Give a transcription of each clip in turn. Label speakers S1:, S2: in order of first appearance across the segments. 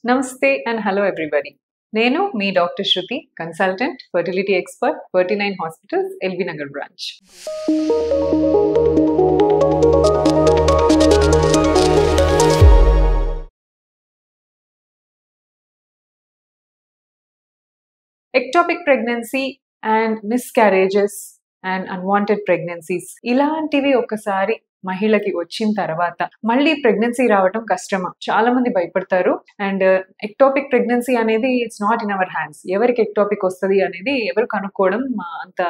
S1: Namaste and hello everybody. నేను మీ doctor Shruti, consultant, fertility expert, 39 hospitals, LB Nagar branch. Ectopic pregnancy and miscarriages and unwanted pregnancies ఇలాంటివి ఒకసారి మహిళకి వచ్చిన తర్వాత మళ్ళీ ప్రెగ్నెన్సీ రావడం కష్టమా? చాలా మంది భయపడతారు. అండ్ ఎక్టోపిక్ ప్రెగ్నెన్సీ అనేది it's not in our hands. ఎవరికి ఎక్టోపిక్ వస్తుంది అనేది ఎవరు కనుక్కోవడం అంత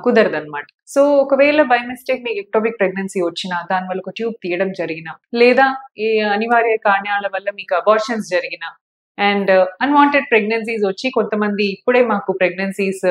S1: కుదరదు అనమాట. సో ఒకవేళ బై మిస్టేక్ మీకు ఎక్టోపిక్ ప్రెగ్నెన్సీ వచ్చినా, దానివల్ల ఒక ట్యూబ్ తీయడం జరిగినా, లేదా ఏ అనివార్య కారణాల వల్ల మీకు అబార్షన్స్ జరిగినా, అండ్ అన్వాంటెడ్ ప్రెగ్నెన్సీస్ వచ్చి కొంతమంది ఇప్పుడే మాకు ప్రెగ్నెన్సీస్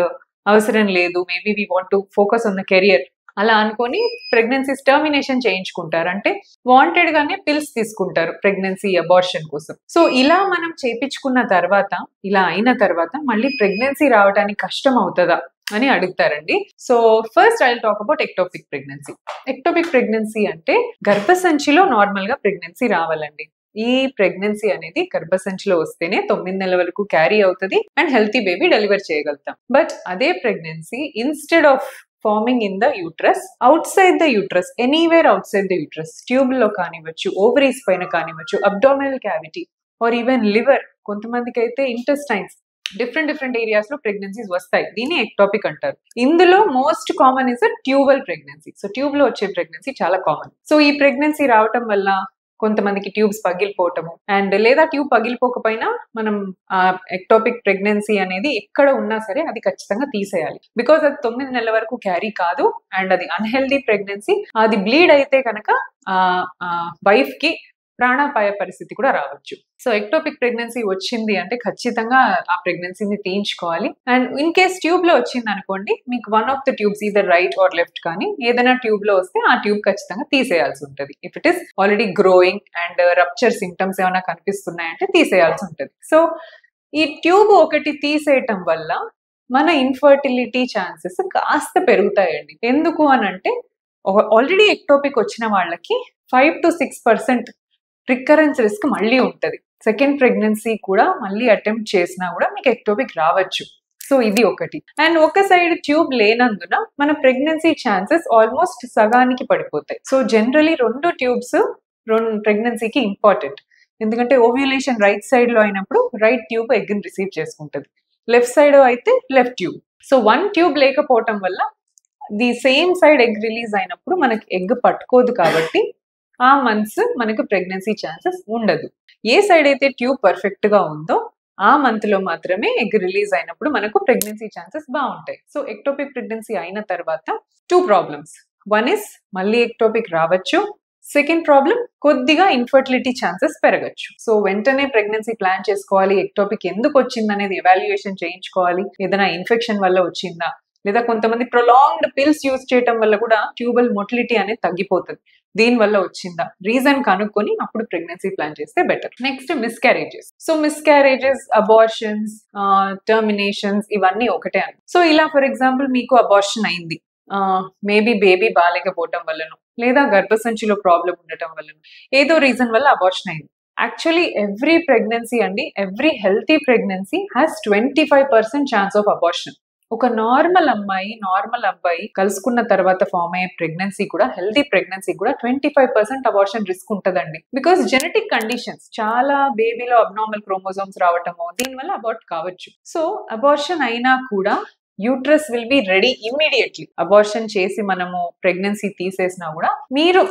S1: అవసరం లేదు, maybe we want to focus on the career అలా అనుకొని ప్రెగ్నెన్సీస్ టర్మినేషన్ చేయించుకుంటారు. అంటే వాంటెడ్ గానే పిల్స్ తీసుకుంటారు ప్రెగ్నెన్సీ అబార్షన్ కోసం. సో ఇలా మనం చేపించుకున్న తర్వాత, ఇలా అయిన తర్వాత మళ్ళీ ప్రెగ్నెన్సీ రావడానికి కష్టం అవుతుందా అని అడుగుతారండి. So first I will talk about ectopic pregnancy. Ectopic pregnancy అంటే గర్భసంచిలో నార్మల్ గా ప్రెగ్నెన్సీ రావాలండి. ఈ ప్రెగ్నెన్సీ అనేది గర్భసంచిలో వస్తేనే 9 నెలల వరకు క్యారీ అవుతుంది అండ్ హెల్తీ బేబీ డెలివర్ చేయగలుగుతాం. బట్ అదే pregnancy instead of forming in the uterus, outside the uterus, anywhere outside the uterus, tube లో కానివ్వచ్చు, ఓవరీస్ పైన కానివ్వచ్చు, abdominal cavity or even liver, కొంతమందికి అయితే ఇంటెస్టైన్స్, డిఫరెంట్ ఏరియాస్ లో pregnancies వస్తాయి. దీన్ని ఎక్టోపిక్ అంటారు. ఇందులో most common is a tubal pregnancy. So tube లో వచ్చే ప్రెగ్నెన్సీ చాలా కామన్. సో ఈ ప్రెగ్నెన్సీ రావటం వల్ల కొంతమందికి ట్యూబ్స్ పగిలిపోవటము, అండ్ లేదా ట్యూబ్ పగిలిపోకపోయినా మనం ఎక్టోపిక్ ప్రెగ్నెన్సీ అనేది ఎక్కడ ఉన్నా సరే అది ఖచ్చితంగా తీసేయాలి. బికాస్ అది 9 నెలల వరకు క్యారీ కాదు అండ్ అది అన్హెల్దీ ప్రెగ్నెన్సీ. అది బ్లీడ్ అయితే కనుక వైఫ్ కి ప్రాణాపాయ పరిస్థితి కూడా రావచ్చు. సో ఎక్టోపిక్ ప్రెగ్నెన్సీ వచ్చింది అంటే ఖచ్చితంగా ఆ ప్రెగ్నెన్సీని తీయించుకోవాలి. అండ్ ఇన్ కేస్ ట్యూబ్ లో వచ్చింది అనుకోండి, మీకు one of the tubes either right are left కానీ ఏదైనా ట్యూబ్ లో వస్తే ఆ ట్యూబ్ ఖచ్చితంగా తీసేయాల్సి ఉంటుంది. If it is already growing and rupture symptoms ఏమైనా కనిపిస్తున్నాయంటే తీసేయాల్సి ఉంటుంది. సో ఈ ట్యూబ్ ఒకటి తీసేయటం వల్ల మన ఇన్ఫర్టిలిటీ ఛాన్సెస్ కాస్త పెరుగుతాయండి. ఎందుకు అని అంటే ఆల్రెడీ ఎక్టోపిక్ వచ్చిన వాళ్ళకి 5 to 6% రికరెన్స్ రిస్క్ మళ్ళీ ఉంటుంది. సెకండ్ ప్రెగ్నెన్సీ కూడా మళ్ళీ అటెంప్ట్ చేసినా కూడా మీకు ఎక్టోపిక్ రావచ్చు. సో ఇది ఒకటి. అండ్ ఒక సైడ్ ట్యూబ్ లేనందున మన ప్రెగ్నెన్సీ ఛాన్సెస్ ఆల్మోస్ట్ సగానికి పడిపోతాయి. సో జనరలీ 2 ట్యూబ్స్ ప్రెగ్నెన్సీకి ఇంపార్టెంట్. ఎందుకంటే ఓవ్యులేషన్ రైట్ సైడ్ లో అయినప్పుడు రైట్ ట్యూబ్ ఎగ్ ని రిసీవ్ చేసుకుంటుంది, లెఫ్ట్ సైడ్ అయితే లెఫ్ట్ ట్యూబ్. సో 1 ట్యూబ్ లేకపోవటం వల్ల the same side egg release అయినప్పుడు మనకి ఎగ్ పట్టుకోదు, కాబట్టి ఆ మంత్స్ మనకు ప్రెగ్నెన్సీ ఛాన్సెస్ ఉండదు. ఏ సైడ్ అయితే ట్యూబ్ పర్ఫెక్ట్ గా ఉందో ఆ మంత్ లో మాత్రమే ఎగ్ రిలీజ్ అయినప్పుడు మనకు ప్రెగ్నెన్సీ ఛాన్సెస్ బాగుంటాయి. సో ఎక్టోపిక్ ప్రెగ్నెన్సీ అయిన తర్వాత 2 ప్రాబ్లమ్స్. వన్ ఇస్ మళ్ళీ ఎక్టోపిక్ రావచ్చు. సెకండ్ ప్రాబ్లం కొద్దిగా ఇన్ఫర్టిలిటీ ఛాన్సెస్ పెరగచ్చు. సో వెంటనే ప్రెగ్నెన్సీ ప్లాన్ చేసుకోవాలి. ఎక్టోపిక్ ఎందుకు వచ్చింది అనేది ఎవాల్యుయేషన్ చేయించుకోవాలి. ఏదైనా ఇన్ఫెక్షన్ వల్ల వచ్చిందా, లేదా కొంతమంది ప్రొలాంగ్డ్ పిల్స్ యూజ్ చేయడం వల్ల కూడా ట్యూబల్ మొటిలిటీ అనేది తగ్గిపోతుంది, దీని వల్ల వచ్చిందా రీజన్ కనుక్కొని అప్పుడు ప్రెగ్నెన్సీ ప్లాన్ చేస్తే better. Next miscarriages. So miscarriages, abortions, terminations ఇవన్నీ ఒకటే అని. సో ఇలా ఫర్ ఎగ్జాంపుల్ మీకు అబార్షన్ అయింది, మేబీ బేబీ బాగాలేకపోవటం వల్లనో, లేదా గర్భసంచిలో ప్రాబ్లం ఉండటం వల్లనో, ఏదో రీజన్ వల్ల అబార్షన్ అయింది. యాక్చువల్లీ ఎవ్రీ ప్రెగ్నెన్సీ అండి, every healthy pregnancy has 25% chance of abortion. ఒక నార్మల్ అబ్బాయి కలుసుకున్న తర్వాత ఫామ్ అయ్యే ప్రెగ్నెన్సీ కూడా, హెల్తీ ప్రెగ్నెన్సీ కూడా 25% అబార్షన్ రిస్క్ ఉంటుందండి. బికాస్ జెనెటిక్ కండిషన్స్, చాలా బేబీలో అబ్నార్మల్ క్రోమోజోమ్స్ రావటము, దీనివల్ల అబార్ట్ కావచ్చు. సో అబార్షన్ అయినా కూడా uterus will be ready immediately. Abortion చేసి మనము ప్రెగ్నెన్సీ తీసేసినా కూడా మీరు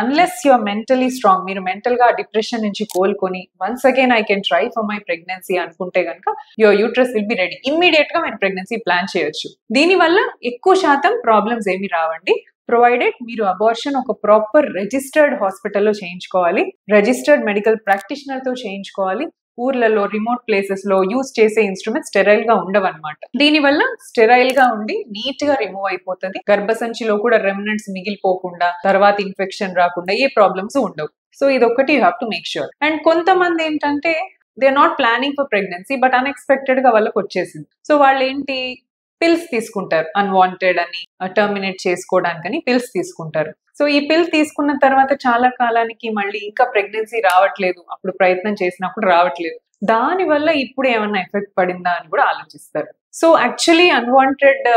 S1: unless you are mentally strong, మీరు మెంటల్ గా డిప్రెషన్ నుంచి కోలుకొని once again I can try for my pregnancy అనుకుంటే కనుక your uterus will be ready immediate గా మీరు ప్రెగ్నెన్సీ ప్లాన్ చేయొచ్చు. దీనివల్ల ఎక్కువ శాతం ప్రాబ్లమ్స్ ఏమి రావండి, ప్రొవైడెడ్ మీరు అబార్షన్ ఒక ప్రాపర్ రిజిస్టర్డ్ హాస్పిటల్లో చేయించుకోవాలి, రిజిస్టర్డ్ మెడికల్ ప్రాక్టీషనర్ తో చేయించుకోవాలి. ఊర్లలో, రిమోట్ ప్లేసెస్ లో యూజ్ చేసే ఇన్స్ట్రుమెంట్స్ స్టెరైల్ గా ఉండవన్నమాట. దీనివల్ల స్టెరైల్ గా ఉండి నీట్ గా రిమూవ్ అయిపోతుంది. గర్భసంచిలో కూడా రెమినెంట్స్ మిగిలిపోకుండా, తర్వాత ఇన్ఫెక్షన్ రాకుండా ఏ ప్రాబ్లమ్స్ ఉండవు. సో ఇదొక్కటి you have to make sure. And కొంతమంది ఏంటంటే they are not planning for pregnancy but unexpected గా వాళ్ళకి వచ్చేసింది. సో వాళ్ళు ఏంటి, పిల్స్ తీసుకుంటారు, అన్వాంటెడ్ అని టర్మినేట్ చేసుకోవడానికని పిల్స్ తీసుకుంటారు. సో ఈ పిల్ తీసుకున్న తర్వాత చాలా కాలానికి మళ్ళీ ఇంకా ప్రెగ్నెన్సీ రావట్లేదు, అప్పుడు ప్రయత్నం చేసినప్పుడు రావట్లేదు. దానివల్ల ఇప్పుడు ఏమన్నా ఎఫెక్ట్ పడిందా అని కూడా ఆలోచిస్తారు. సో యాక్చువల్లీ అన్వాంటెడ్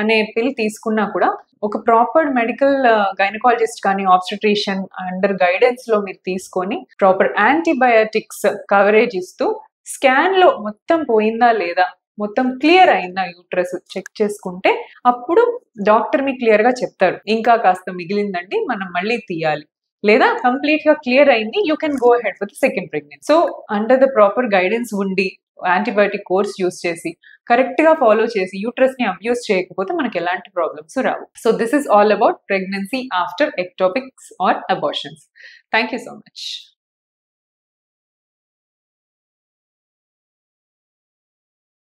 S1: అనే పిల్ తీసుకున్నా కూడా ఒక ప్రాపర్ మెడికల్ గైనకాలజిస్ట్ కానీ ఆబ్స్టెట్రిషియన్ అండర్ గైడెన్స్ లో మీరు తీసుకొని ప్రాపర్ యాంటీబయాటిక్స్ కవరేజ్ ఇస్తూ స్కాన్ లో మొత్తం పోయిందా లేదా, మొత్తం క్లియర్ అయిందా యూట్రస్ చెక్ చేసుకుంటే అప్పుడు డాక్టర్ మీకు క్లియర్ గా చెప్తారు ఇంకా కాస్త మిగిలిందండి మనం మళ్ళీ తీయాలి, లేదా కంప్లీట్ గా క్లియర్ అయింది you can go ahead with second pregnancy. So under the proper guidance ఉండి యాంటీబయాటిక్ కోర్స్ యూస్ చేసి కరెక్ట్ గా ఫాలో చేసి యూట్రస్ ని అబ్యూస్ చేయకపోతే మనకి ఎలాంటి ప్రాబ్లమ్స్ రావు. So this is all about pregnancy after ectopics or abortions. Thank you so much.